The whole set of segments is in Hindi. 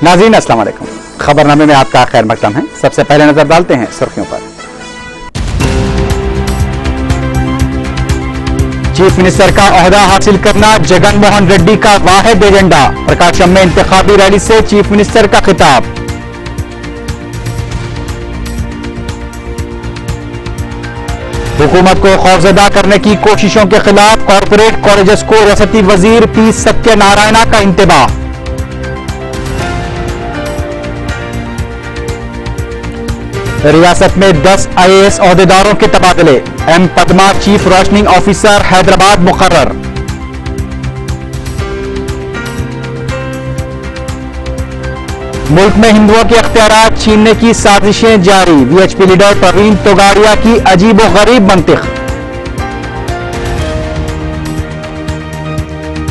नाज़रीन अस्सलाम वालेकुम। खबरनामे में आपका खैर मकदम है। सबसे पहले नजर डालते हैं सुर्खियों पर। चीफ मिनिस्टर का ओहदा हासिल करना जगन मोहन रेड्डी का वाहिद एजेंडा। प्रकाशम में इंतखाबी रैली से चीफ मिनिस्टर का खिताब। हुकूमत को खौफजदा करने की कोशिशों के खिलाफ कॉरपोरेट कॉलेजेस को रियासती वजीर पी सत्यनारायणा का इंतबाह। रियासत में 10 IAS ओहदेदारों के तबादले। M Padma chief rationing officer Hyderabad मुकर्रर। मुल्क में हिंदुओं के अख्तियारात छीनने की साजिशें जारी। VHP लीडर प्रवीण तोगाड़िया की अजीबोगरीब मंतिक।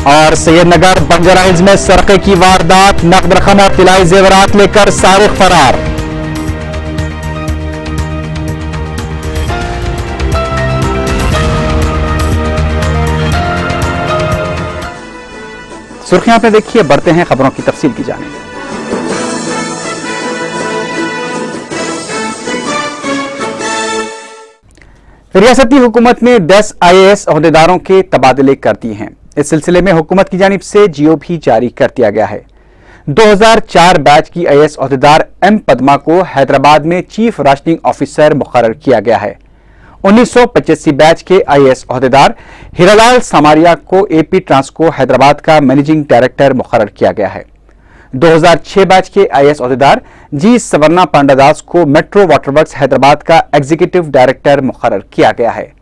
और सैयदनगर बंजारा हिल्स में सरके की वारदात। नकद रकम और तिलाई जेवरात लेकर सारिक फरार। सुर्खियां पे देखिए, बढ़ते हैं खबरों की तफसील की जानिब। रियासती हुकूमत ने 10 IAS ओहदेदारों के तबादले कर दिए हैं। इस सिलसिले में हुकूमत की जानिब से GO भी जारी कर दिया गया है। 2004 बैच की IAS ओहदेदार एम पद्मा को हैदराबाद में चीफ राशनिंग ऑफिसर मुकर्रर किया गया है। 1985 बैच के IAS ओहदेदार हीरालाल समारिया को AP ट्रांसको हैदराबाद का मैनेजिंग डायरेक्टर मुकर्रर किया गया है। 2006 बैच के IAS ओहदेदार जी सवर्णा पांडादास को मेट्रो वाटरवर्क्स हैदराबाद का एग्जीक्यूटिव डायरेक्टर मुकर्रर किया गया है।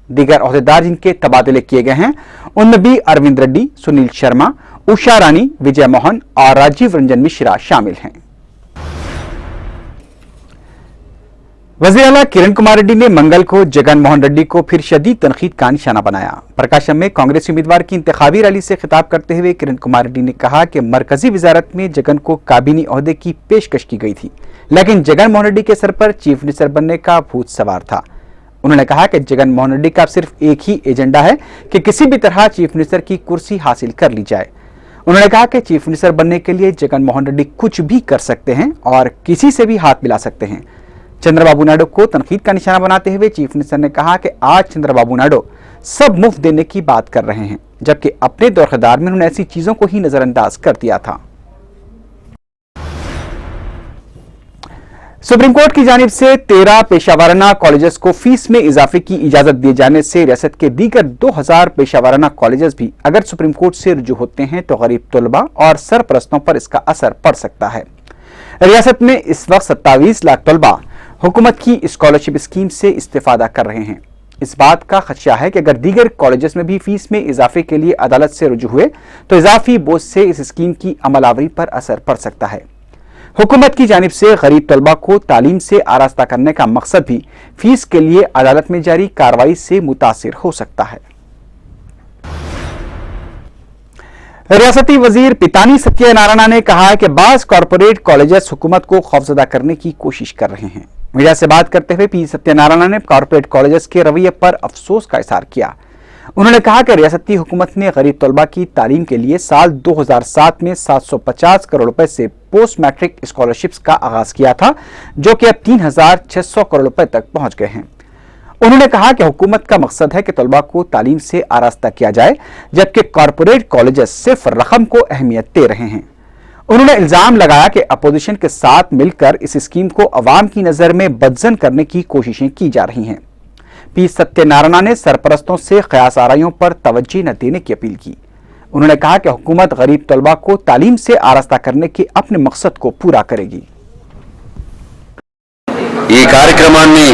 दीगर ओहदेदार जिनके तबादले किए गए हैं उनमें भी अरविंद रेड्डी, सुनील शर्मा, उषा रानी, विजय मोहन और राजीव रंजन मिश्रा शामिल हैं। वज़ीर आला किरण कुमार रेड्डी ने मंगल को जगन मोहन रेड्डी को फिर शदीद तनकीद का निशाना बनाया। प्रकाशम में कांग्रेसी उम्मीदवार की इंतखाबी रैली से खिताब करते हुए किरण कुमार रेड्डी ने कहा कि मरकजी वजारत में जगन को काबीनी ओहदे की पेशकश की गई थी, लेकिन जगन मोहन रेड्डी के सर पर चीफ मिनिस्टर बनने का भूत सवार था। उन्होंने कहा कि जगन मोहन रेड्डी का सिर्फ एक ही एजेंडा है कि किसी भी तरह चीफ मिनिस्टर की कुर्सी हासिल कर ली जाए। उन्होंने कहा कि चीफ मिनिस्टर बनने के लिए जगन मोहन रेड्डी कुछ भी कर सकते हैं और किसी से भी हाथ मिला सकते हैं। चंद्रबाबू नायडू को तनकीद का निशाना बनाते हुए चीफ मिनिस्टर ने कहा कि आज चंद्रबाबू नायडू सब मुफ्त देने की बात कर रहे हैं, जबकि अपने दौरखदार में उन्होंने ऐसी चीजों को ही नजरअंदाज कर दिया था। सुप्रीम कोर्ट की जानिब से 13 पेशावराना कॉलेजेस को फीस में इजाफे की इजाजत दिए जाने से रियासत के दीगर 2000 पेशावराना कॉलेजेस भी अगर सुप्रीम कोर्ट से रुजू होते हैं तो गरीब तलबा और सरपरस्तों पर इसका असर पड़ सकता है। रियासत में इस वक्त 27 लाख तलबा हुकूमत की स्कॉलरशिप स्कीम से इस्तेफादा कर रहे हैं। इस बात का खदशा है कि अगर दीगर कॉलेजेस में भी फीस में इजाफे के लिए अदालत से रुजू हुए तो इजाफी बोझ से इस स्कीम की अमलावरी पर असर पड़ सकता है। हुकूमत की जानिब से गरीब तलबा को तालीम से आरास्ता करने का मकसद भी फीस के लिए अदालत में जारी कार्रवाई से मुतासिर हो सकता है। रियासती वजीर पितानी सत्यनारायणा ने कहा है कि बाज कॉरपोरेट कॉलेजेस हुकूमत को खौफजदा करने की कोशिश कर रहे हैं। मीडिया से बात करते हुए पी सत्यनारायणा ने कॉरपोरेट कॉलेजेस के रवैये पर अफसोस का इजहार किया। उन्होंने कहा कि रियासती हुकूमत ने गरीब तलबा की तालीम के लिए साल 2007 में 750 करोड़ रुपए से पोस्ट मैट्रिक स्कॉलरशिप्स का आगाज किया था, जो कि अब 3600 करोड़ रुपए तक पहुंच गए हैं। उन्होंने कहा कि हुकूमत का मकसद है कि तलबा को तालीम से आरास्ता किया जाए, जबकि कॉरपोरेट कॉलेजेस सिर्फ रकम को अहमियत दे रहे हैं। उन्होंने इल्जाम लगाया कि अपोजिशन के साथ मिलकर इस स्कीम को अवाम की नजर में बदजन करने की कोशिशें की जा रही हैं। पी सत्यनारायणा ने सरपरस्तों से क़यास आराइयों पर तवज्जो न देने की अपील की। उन्होंने कहा कि हुकूमत गरीब तलबा को तालीम से आरास्ता करने के अपने मकसद को पूरा करेगी। ఈ కార్యక్రమాన్ని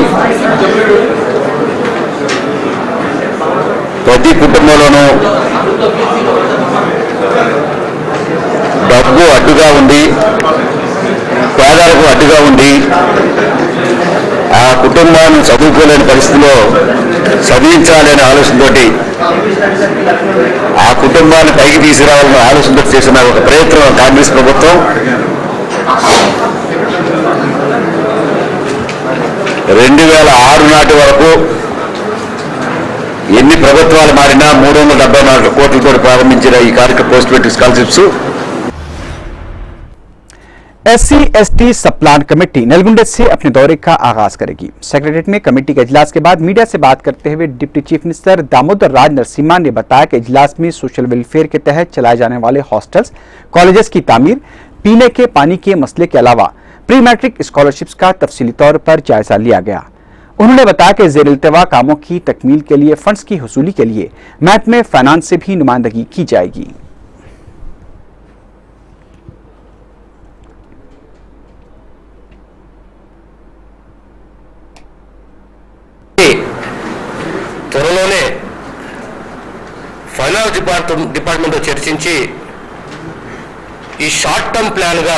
ప్రతి కుటుంబంలోనూ డబ్బు అడ్డుగా ఉండి పేదలకు అడ్డుగా ఉండి ఆ కుటుంబాన్ని చదువుకోలేని పరిస్థితిలో చదివించాలనే ఆలోచనతోటి ఆ కుటుంబాన్ని పైకి తీసుకురావాలనే ఆలోచనతో చేసిన ఒక ప్రయత్నం కాంగ్రెస్ ప్రభుత్వం 2006 నాటి వరకు ఎన్ని ప్రభుత్వాలు మారినా 374 కోట్లతో ప్రారంభించిన ఈ కార్యక్రమ పోస్ట్ మెట్రిక్ స్కాలర్షిప్స్ SC/ST सब प्लान कमेटी नलगुंडे से अपने दौरे का आगाज करेगी। सेक्रेटरीट में कमेटी के इजलास के बाद मीडिया से बात करते हुए डिप्टी चीफ मिनिस्टर दामोदर राज नरसिम्हा ने बताया कि इजलास में सोशल वेलफेयर के तहत चलाए जाने वाले हॉस्टल्स, कॉलेजेस की तामीर, पीने के पानी के मसले के अलावा प्री मैट्रिक स्कॉलरशिप्स का तफसीली तौर पर जायजा लिया गया। उन्होंने बताया कि जेर इल्तवा कामों की तकमील के लिए फंड्स की हुसूली के लिए महकमे फाइनेंस से भी नुमाइंदगी की जाएगी। త్వరలోనే ఫైనాన్స్ డిపార్ట్మెంట్తో చర్చించి ఈ షార్ట్ టర్మ్ ప్లాన్గా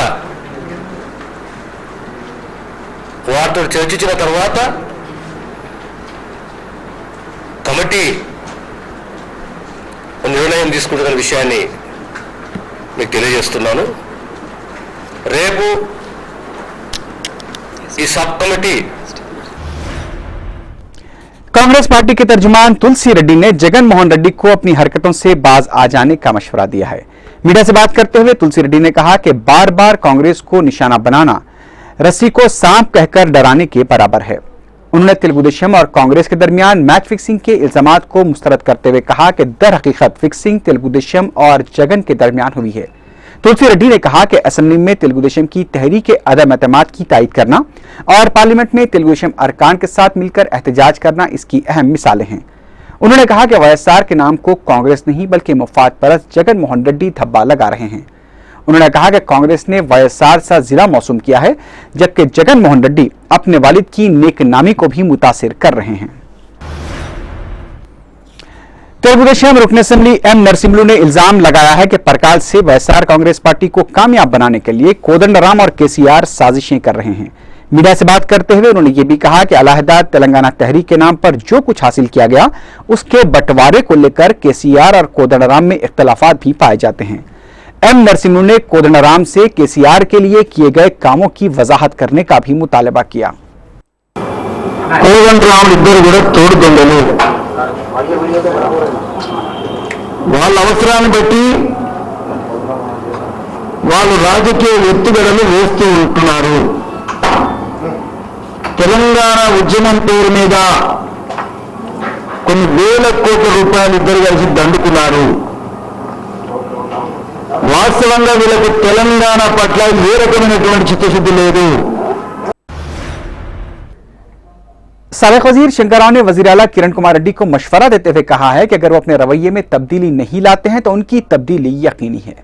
వారితో చర్చించిన తర్వాత కమిటీ నిర్ణయం తీసుకుంటున్న విషయాన్ని మీకు తెలియజేస్తున్నాను। రేపు ఈ సబ్ కమిటీ कांग्रेस पार्टी के तर्जुमान तुलसी रेड्डी ने जगन मोहन रेड्डी को अपनी हरकतों से बाज आ जाने का मशवरा दिया है। मीडिया से बात करते हुए तुलसी रेड्डी ने कहा कि बार बार कांग्रेस को निशाना बनाना रस्सी को सांप कहकर डराने के बराबर है। उन्होंने तेलुगु देशम और कांग्रेस के दरमियान मैच फिक्सिंग के इल्जामात को मुस्तरद करते हुए कहा कि दर हकीकत फिक्सिंग तेलुगु देशम और जगन के दरमियान हुई है। तुलसी रेड्डी ने कहा कि असेंबली में तेलुगु देशम की तहरीक अदम एतमाद की तायद करना और पार्लियामेंट में तेलुगु देशम अरकान के साथ मिलकर एहतजाज करना इसकी अहम मिसालें हैं। उन्होंने कहा कि वाईएसआर के नाम को कांग्रेस नहीं बल्कि मुफाद परस्त जगन मोहन रेड्डी धब्बा लगा रहे हैं। उन्होंने कहा कि कांग्रेस ने वाईएसआर सा जिला मौसूम किया है, जबकि जगन मोहन रेड्डी अपने वालिद की नेक नामी को भी मुतासिर कर रहे हैं। तेलुगु देशम रुकन असेंबली एम नरसिम्हलू ने इल्जाम लगाया है कि परकाल से वाईएसआर कांग्रेस पार्टी को कामयाब बनाने के लिए कोदंडराम और केसीआर साजिशें कर रहे हैं। मीडिया से बात करते हुए उन्होंने ये भी कहा कि अलहदा तेलंगाना तहरीक के नाम पर जो कुछ हासिल किया गया उसके बंटवारे को लेकर केसीआर और कोदंडराम में इख्तलाफात भी पाए जाते हैं। एम नरसिम्हलू ने कोदंडराम से केसीआर के लिए किए गए कामों की वजाहत करने का भी मुतालबा किया। వాళ్ళ అవసరాన్ని బట్టి వాళ్ళు రాజకీయ ఎత్తుగడలు వేస్తూ ఉంటున్నారు। తెలంగాణ ఉద్యమం పేరు మీద కొన్ని వేల కోట్ల రూపాయలు ఇద్దరు కలిసి దండుకున్నారు। వాస్తవంగా వీళ్ళకు తెలంగాణ పట్ల ఏ రకమైనటువంటి చిత్తశుద్ధి లేదు। साबिक वजीर शंकर राव ने वजीर आला किरण कुमार रेड्डी को मशवरा देते हुए कहा है कि अगर वो अपने रवैये में तब्दीली नहीं लाते हैं तो उनकी तब्दीली यकीनी है।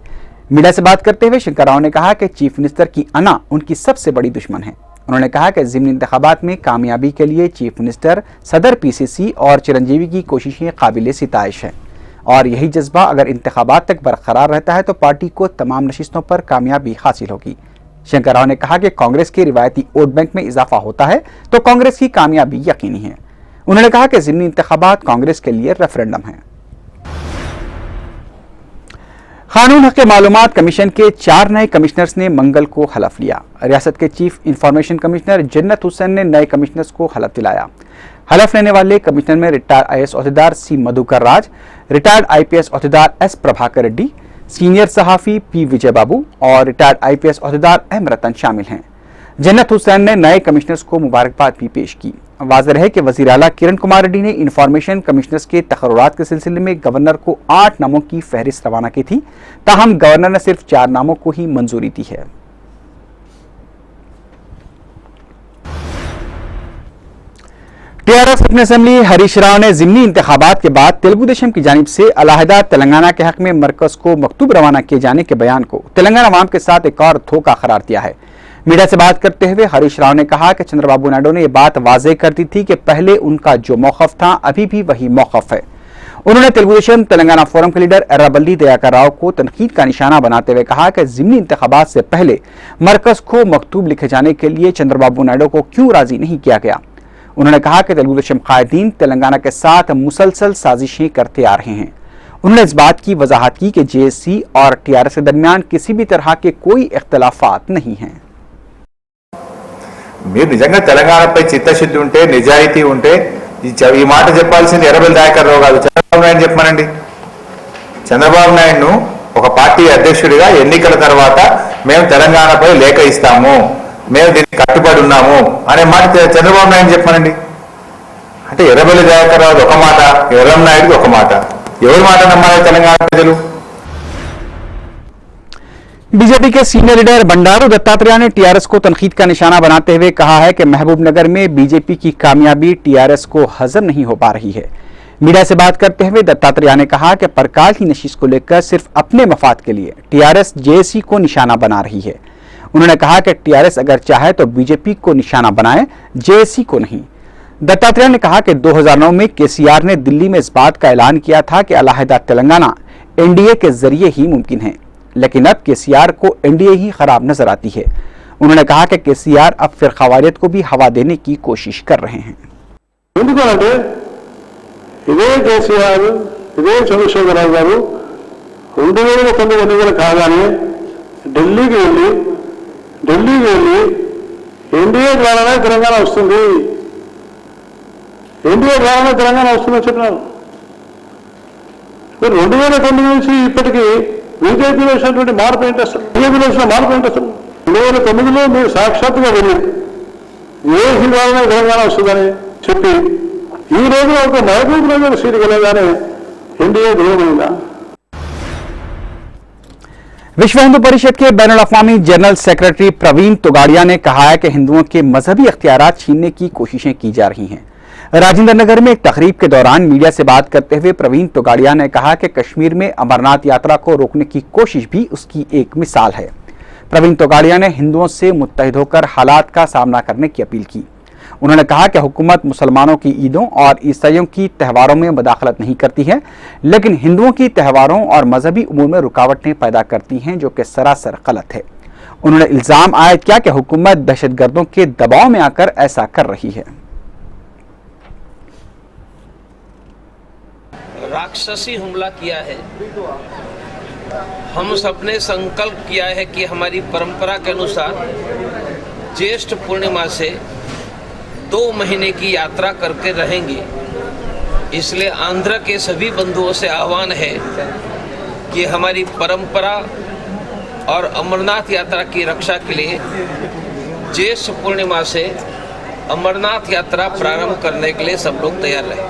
मीडिया से बात करते हुए शंकर राव ने कहा कि चीफ मिनिस्टर की अना उनकी सबसे बड़ी दुश्मन है। उन्होंने कहा कि ज़िमनी इंतखाबात में कामयाबी के लिए चीफ मिनिस्टर, सदर पीसीसी और चिरंजीवी की कोशिशें काबिल सिताइश है और यही जज्बा अगर इंतखाबात तक बरकरार रहता है तो पार्टी को तमाम नशिस्तों पर कामयाबी हासिल होगी। शंकर राव ने कहा कि कांग्रेस के रिवायती वोट बैंक में इजाफा होता है तो कांग्रेस की कामयाबी यकीनी है। उन्होंने कहा कि ज़िमनी इंतखाबात कांग्रेस के लिए रेफरेंडम है। कानून हक़ मालूमात कमीशन के 4 नए कमिश्नर्स ने मंगल को हलफ लिया। रियासत के चीफ इंफॉर्मेशन कमिश्नर जन्नत हुसैन ने नए कमिश्नर्स को हलफ दिलाया। हलफ लेने वाले कमिश्नर में रिटायर्ड आईएएस ओहदेदार C Madhukar Raj, retired IPS ओहदेदार एस प्रभाकर रेड्डी, सीनियर सहाफी पी विजय बाबू और रिटायर्ड आईपीएस ओहदेदार एम रतन शामिल हैं। जन्नत हुसैन ने नए कमिश्नर्स को मुबारकबाद भी पेश की। वाज़ेह है कि वज़ीर आला किरण कुमार रेड्डी ने इंफॉर्मेशन कमिश्नर्स के तकर्रुरात के सिलसिले में गवर्नर को 8 नामों की फहरिस्त रवाना की थी, ताहम गवर्नर ने सिर्फ 4 नामों को ही मंजूरी दी है। टीआरएस रुकन असेंबली हरीश राव ने ज़िमनी इंतखाबात के बाद तेलुगु देशम की जानिब से अलहदा तेलंगाना के हक में मरकज को मकतूब रवाना किए जाने के बयान को तेलंगाना अवाम के साथ एक और धोखा करार दिया है। मीडिया से बात करते हुए हरीश राव ने कहा कि चंद्रबाबू नायडू ने यह बात वाज़ेह कर दी थी कि पहले उनका जो मौक़िफ़ था अभी भी वही मौक़िफ़ है। उन्होंने तेलुगु देशम तेलंगाना फोरम के लीडर एर्राबल्ली दयाकर राव को तनकीद का निशाना बनाते हुए कहा कि ज़िमनी इंतखाबात से पहले मरकज को मकतूब लिखे जाने के लिए चंद्रबाबू नायडू को क्यों राजी नहीं किया गया। उन्होंने कहा कि तेलुगु देशम कायदीन तेलंगाना के साथ मुसलसल साजिशें करते आ रहे हैं। उन्होंने इस बात की वजाहत की कि जेएससी और टीआरएस के दरमियान किसी भी तरह के कोई इख्तलाफात नहीं हैं। మీరు నిజంగా తెలంగాణపై చిత్తశుద్ధి ఉంటే, నిజాయితీ ఉంటే ఈ మాట చెప్పాల్సింది ఎర్రబెల్లి దయాకర్ రావు కాదు, చంద్రబాబు నాయుడు చెప్పమనండి। చంద్రబాబు నాయుడును ఒక పార్టీ అధ్యక్షుడిగా ఎన్నికల తర్వాత మేము తెలంగాణపై లేఖ ఇస్తాము, మేము దీనికి కట్టుబడి ఉన్నాము అనే మాట చంద్రబాబు నాయుడు చెప్పానండి. అంటే ఎర్రబెల్లి దయాకర్ రావు ఒక మాట, ఎర్రం నాయుడుకి ఒక మాట. ఎవరి మాట నమ్మాలి తెలంగాణ ప్రజలు? बीजेपी के सीनियर लीडर बंडारू दत्तात्रेय ने टीआरएस को तनकीद का निशाना बनाते हुए कहा है कि महबूबनगर में बीजेपी की कामयाबी टीआरएस को हजम नहीं हो पा रही है। मीडिया से बात करते हुए दत्तात्रेय ने कहा कि परकाल की नशिश को लेकर सिर्फ अपने मफाद के लिए टीआरएस जेएसी को निशाना बना रही है। उन्होंने कहा कि टीआरएस अगर चाहे तो बीजेपी को निशाना बनाए, जेएसी को नहीं। दत्तात्रेय ने कहा कि 2009 में केसीआर ने दिल्ली में इस बात का ऐलान किया था कि अलहदा तेलंगाना एनडीए के जरिए ही मुमकिन है, लेकिन अब केसीआर को एनडीए ही खराब नजर आती है। उन्होंने कहा कि केसीआर अब फिरकावारियत को भी हवा देने की कोशिश कर रहे हैं। ఇదే కేసీఆర్, ఇదే చంద్రశేఖరరావు గారు 2009 ఎన్నికలు కాగానే ఢిల్లీకి వెళ్ళి ఎన్డీఏ ద్వారానే తెలంగాణ వస్తుంది, ఎన్డీఏ ద్వారానే తెలంగాణ వస్తుందని చెప్పినారు. 2009 నుంచి ఇప్పటికీ బీజేపీలో వచ్చినటువంటి మార్పు ఏంటి అసలు? బీజేపీలో వచ్చిన మార్పు ఏంటి అసలు? 2009లో మీరు సాక్షాత్తుగా వెళ్ళి ఏసీ ద్వారానే తెలంగాణ వస్తుందని చెప్పి ఈ రోజు ఒక మహబూబ్ నగర్ సీటు వెళ్ళగానే ఎన్డీఏ దూరమైందా? विश्व हिंदू परिषद के बैनुल अक़वामी जनरल सेक्रेटरी प्रवीण तोगाड़िया ने कहा है कि हिंदुओं के मजहबी अख्तियारात छीनने की कोशिशें की जा रही हैं। राजेंद्र नगर में एक तकरीब के दौरान मीडिया से बात करते हुए प्रवीण तोगाड़िया ने कहा कि कश्मीर में अमरनाथ यात्रा को रोकने की कोशिश भी उसकी एक मिसाल है। प्रवीण तोगाड़िया ने हिंदुओं से मुत्तहिद होकर हालात का सामना करने की अपील की। उन्होंने कहा कि हुकूमत मुसलमानों की ईदों और ईसाइयों की त्योहारों में मदाखलत नहीं करती है, लेकिन हिंदुओं की त्योहारों और मजहबी उमूर में रुकावटें पैदा करती हैं, जो कि सरासर गलत है। उन्होंने इल्जाम आयद किया कि हुकूमत दहशतगर्दों के दबाव में आकर ऐसा कर रही है। राक्षसी हमला किया है। हम सबने संकल्प किया है कि हमारी परंपरा के अनुसार ज्येष्ठ पूर्णिमा से 2 महीने की यात्रा करके रहेंगे। इसलिए आंध्र के सभी बंधुओं से आह्वान है कि हमारी परंपरा और अमरनाथ यात्रा की रक्षा के लिए ज्येष्ठ पूर्णिमा से अमरनाथ यात्रा प्रारंभ करने के लिए सब लोग तैयार रहें।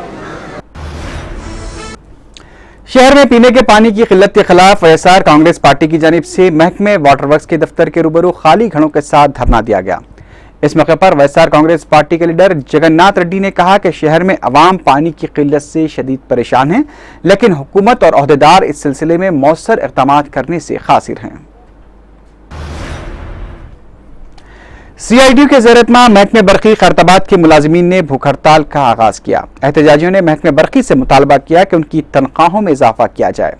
शहर में पीने के पानी की किल्लत के खिलाफ वाईएसआर कांग्रेस पार्टी की जानिब से महकमे वाटर वर्क्स के दफ्तर के रूबरू खाली घड़ों के साथ धरना दिया गया। इस मौके पर वाईएसआर कांग्रेस पार्टी के लीडर जगन्नाथ रेड्डी ने कहा कि शहर में अवाम पानी की किल्लत से शदीद परेशान हैं, लेकिन हुकूमत और ओहदेदार इस सिलसिले में मौसर इक़दाम करने से कासिर हैं। सीआईडी के ज़ेर-ए-इत्माम महकमे बरक़ी खैरताबाद के मुलाजिमीन ने भूख हड़ताल का आगाज किया। एहतजाजियों ने महकमे बरक़ी से मुतालबा किया कि उनकी तनख्वाहों में इजाफा किया जाए।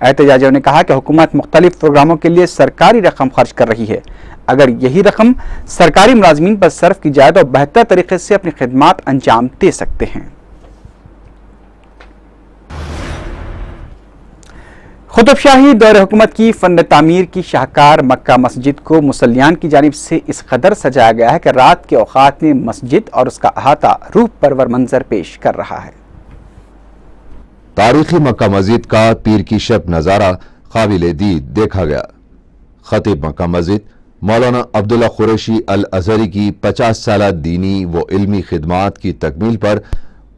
एहतजाजियों ने कहा कि हुकूमत मुख्तलिफ प्रोग्रामों के लिए सरकारी रकम खर्च कर रही है। अगर यही रकम सरकारी मुलाजिमीन पर सर्फ की जाए तो बेहतर तरीके से अपनी खिदमात अंजाम दे सकते हैं। खुतबशाही दौर हुकूमत की फन तामीर की शाहकार मक्का मस्जिद को मुसल्लियान की जानिब से इस कदर सजाया गया है कि रात के औकात में मस्जिद और उसका अहाता रूह परवर मंजर पेश कर रहा है। तारीखी मक्का मस्जिद का पीर की शब नजारा काबिले दीद देखा गया। खतीब मक्का मस्जिद मौलाना अब्दुल्ला कुरैशी अल अजहरी की 50 साल दीनी व इल्मी खिदमात की तकमील पर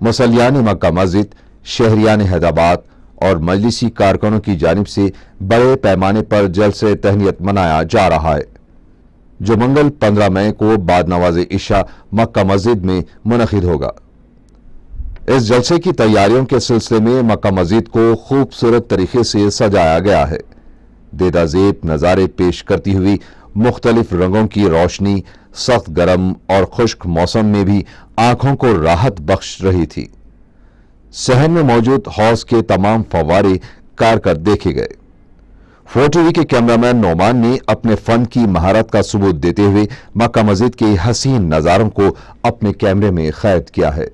मुसल्लियान मक्का मस्जिद, शहरियान हैदराबाद और मजलिसी कारकुनों की जानिब से बड़े पैमाने पर जलसे तहनीत मनाया जा रहा है, जो मंगल 15 मई को बाद नवाज इशा मक्का मस्जिद में मुनक़िद होगा। इस जलसे की तैयारियों के सिलसिले में मक्का मस्जिद को खूबसूरत तरीके से सजाया गया है। देदाजेब नज़ारे पेश करती हुई मुख्तलिफ रंगों की रोशनी सख्त गर्म और खुश्क मौसम में भी आंखों को राहत बख्श रही थी। सहन में मौजूद हौज के तमाम फव्वारे कारगर देखे गए। 4TV के कैमरामैन नोमान ने अपने फन की महारत का सबूत देते हुए मक्का मस्जिद के हसीन नज़ारों को अपने कैमरे में कैद किया है।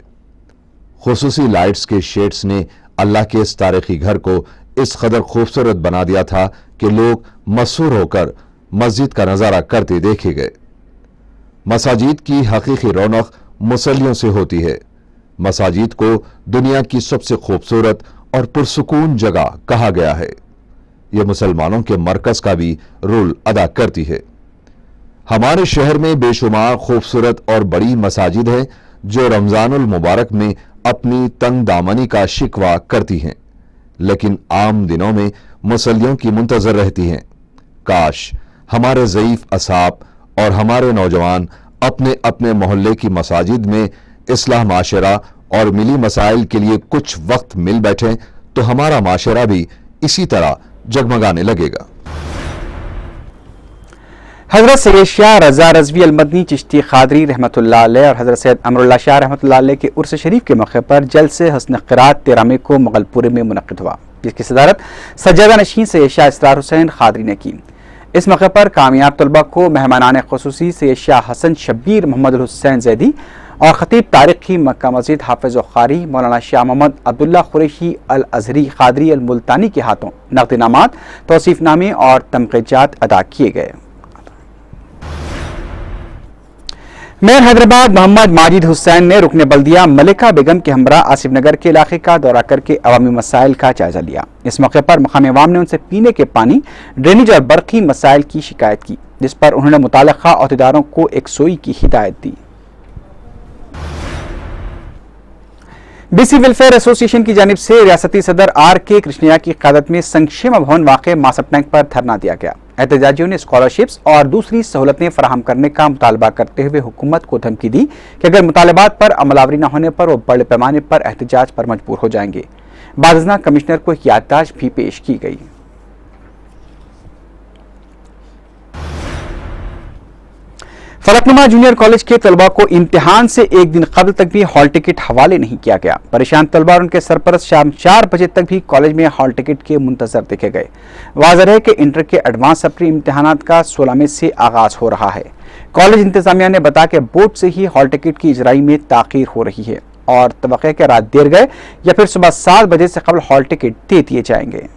खुसूसी लाइट्स के शेड्स ने अल्लाह के इस तारीखी घर को इस कदर खूबसूरत बना दिया था कि लोग मसरूर होकर मस्जिद का नजारा करते देखे गए। मसाजिद की हकीकी रौनक मुसल्लियों से होती है। मसाजिद को दुनिया की सबसे खूबसूरत और पुरसुकून जगह कहा गया है। ये मुसलमानों के मरकज का भी रोल अदा करती है। हमारे शहर में बेशुमार खूबसूरत और बड़ी मसाजिद हैं जो रमजानुल मुबारक में अपनी तंग दामनी का शिकवा करती हैं, लेकिन आम दिनों में मुसल्लियों की मुंतजर रहती हैं। काश हमारे ज़ईफ असाब और हमारे नौजवान अपने अपने मोहल्ले की मसाजिद में इस्लाह माशरा और मिली मसाइल के लिए कुछ वक्त मिल बैठें तो हमारा माशरा भी इसी तरह जगमगाने लगेगा। हजरत सैयद शाह रजा रजवी अलमदनी चिश्ती खादरी रहमतुल्लाह अलैह और हजरत सैयद अमरुल्लाह शाह रहमतुल्लाह अलैह के उर्स शरीफ के मौके पर जलसे हस्न क़िरात 13 मई को मुगलपुरे में मुनक़िद हुआ, जिसकी सदारत सज्जादा नशीन सैयद शाह इसरार हुसैन खादरी ने की। इस मौके पर कामयाब तलबा को मेहमानान ख़ुसूसी सैयद शाह हसन शब्बीर मोहम्मद हुसैन जैदी और खतीब तारिखी मक्का मस्जिद हाफिज़ क़ारी मौलाना शाह मोहम्मद अब्दुल्ला कुरैशी अल अज़हरी खादरी अल मुल्तानी के हाथों नक़द इनामात, तौसीफ़नामे और तमग़ीजात अदा किए गए। मेयर हैदराबाद मोहम्मद माजिद हुसैन ने रुकने बल्दिया मलिका बेगम के हमरा आसिफ नगर के इलाके का दौरा करके अवामी मसाइल का जायजा लिया। इस मौके पर मकामी अवाम ने उनसे पीने के पानी, ड्रेनेज और बरक़ी मसाइल की शिकायत की, जिस पर उन्होंने मुताल्लिक़ा अहदेदारों को एक सोई की हिदायत दी। बीसी वेलफेयर एसोसिएशन की जानिब से रियासती सदर RK कृष्णैया की क़यादत में संक्षेम भवन वाक़े मासप टैंक पर धरना दिया गया। एहतजाजियों ने स्कॉलरशिप्स और दूसरी सहूलतें फराहम करने का मुतालबा करते हुए हुकूमत को धमकी दी कि अगर मुतालबात पर अमलावरी न होने पर वो बड़े पैमाने पर एहतजाज पर मजबूर हो जाएंगे। बादजना कमिश्नर को एक याददाश्त भी पेश की गई। फलकनुमा जूनियर कॉलेज के तलबा को इम्तिहान से एक दिन कबल तक भी हॉल टिकट हवाले नहीं किया गया। परेशान तलबा और उनके सरपरस्त शाम 4 बजे तक भी कॉलेज में हॉल टिकट के मुंतजर देखे गए। वाज़ेह है कि इंटर के एडवांस सप्री इम्तिहानात का 16 मई से आगाज हो रहा है। कॉलेज इंतजामिया ने बताया कि बोर्ड से ही हॉल टिकट की इजराई में ताख़ीर हो रही है और तवक्को है कि रात देर गए या फिर सुबह 7 बजे से कबल हॉल टिकट दे दिए जाएंगे।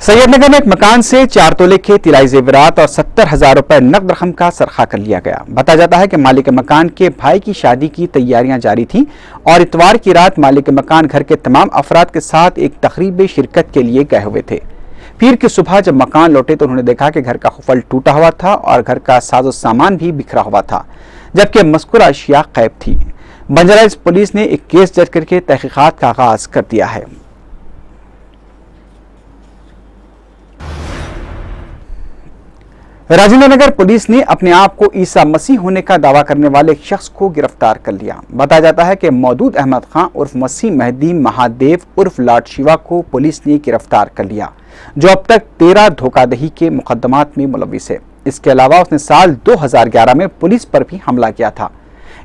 सैयदनगर में एक मकान से 4 तोले के तिलाई जेवरात और 70,000 रुपए नकद रकम का सरखा कर लिया गया। बताया जाता है कि मालिक मकान के भाई की शादी की तैयारियां जारी थी और इतवार की रात मालिक मकान घर के तमाम अफराद के साथ एक तकरीब में शिरकत के लिए गए हुए थे। पीर की सुबह जब मकान लौटे तो उन्होंने देखा कि घर का खुफल टूटा हुआ था और घर का साजो सामान भी बिखरा हुआ था, जबकि मज़कूरा अशिया गैब थी। बंजारा हिल्स पुलिस ने एक केस दर्ज करके तहकीकात का आगाज कर दिया है। राजेंद्र नगर पुलिस ने अपने आप को ईसा मसीह होने का दावा करने वाले एक शख्स को गिरफ्तार कर लिया। बताया जाता है कि मौदूद अहमद खां उर्फ मसीह मेहदी महादेव उर्फ लॉर्ड शिवा को पुलिस ने गिरफ्तार कर लिया, जो अब तक 13 धोखाधड़ी के मुकदमात में मुलविस है। इसके अलावा उसने साल 2011 में पुलिस पर भी हमला किया था।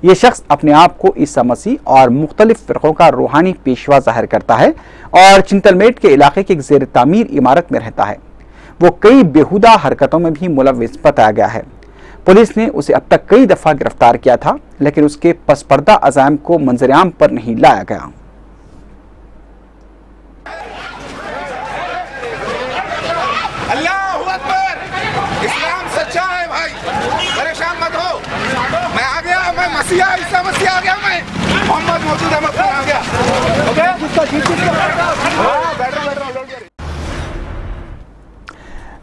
ये शख्स अपने आप को ईसा मसीह और मुख्तलिफ फ़िरक़ों का रूहानी पेशवा जाहिर करता है और चिंतलमेट के इलाके की एक ज़ेर तामीर इमारत में रहता है। वो कई बेहुदा हरकतों में भी मुलविस बताया गया है। पुलिस ने उसे अब तक कई दफा गिरफ्तार किया था, लेकिन उसके पसपर्दा अज़ाइम को मंजर-ए-आम पर नहीं लाया गया। अल्लाहू अकबर, इस्लाम सच्चा है भाई, परेशान मत हो। मैं आ गया, मैं मसीहा ईसा मसीह आ गया, मैं मोहम्मद मौजूद अहमद खान आ गया।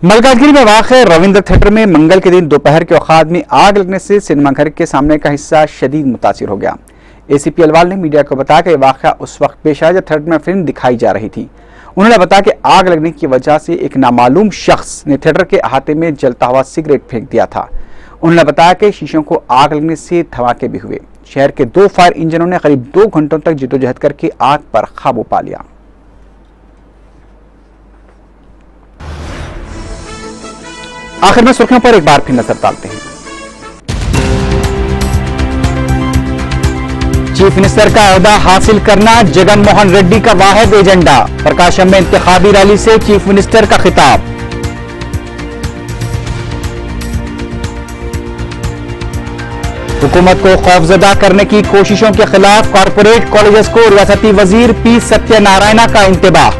मलकाजगिरी में वाक़े रविंद्र थिएटर में मंगल के दिन दोपहर के औकात में आग लगने से सिनेमा घर के सामने का हिस्सा शदीद मुतासिर हो गया। ACP अलवाल ने मीडिया को बताया कि वाक़या उस वक्त पेश आया जब थिएटर में फिल्म दिखाई जा रही थी। उन्होंने बताया कि आग लगने की वजह से एक नामालूम शख्स ने थिएटर के अहाते में जलता हुआ सिगरेट फेंक दिया था। उन्होंने बताया कि शीशों को आग लगने से धमाके भी हुए। शहर के 2 फायर इंजनों ने करीब 2 घंटों तक जद्दोजहद करके आग पर काबू पा लिया। आखिर में सुर्खियों पर एक बार फिर नजर डालते हैं। चीफ मिनिस्टर का ओहदा हासिल करना जगन मोहन रेड्डी का वाहिद एजेंडा। प्रकाशम में इंतखाबी रैली से चीफ मिनिस्टर का खिताब। हुकूमत को खौफजदा करने की कोशिशों के खिलाफ कॉरपोरेट कॉलेजेस को रियासती वजीर P सत्यनारायणा का इंतबाह।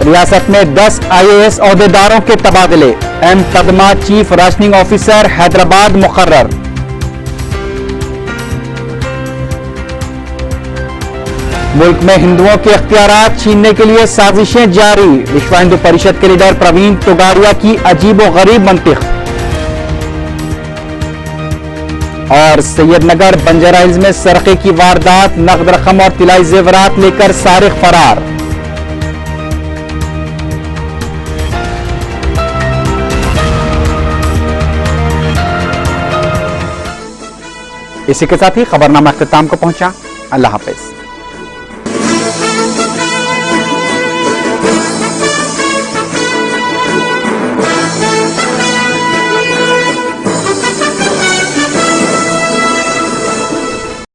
रियासत में 10 IAS ओहदेदारों के तबादले। M Kadma chief rationing officer Hyderabad मुकर्रर। मुल्क में हिंदुओं के इख्तियारात छीनने के लिए साजिशें जारी। विश्व हिंदू परिषद के लीडर प्रवीण तोगाड़िया की अजीबोगरीब मंतिक। और सैयदनगर बंजारा हिल्स में सरके की वारदात, नकद रकम और तिलाई जेवरात लेकर सारिक फरार। इसी के साथ ही खबरनामा अख्तिताम को पहुंचा। अल्लाह हाफिज।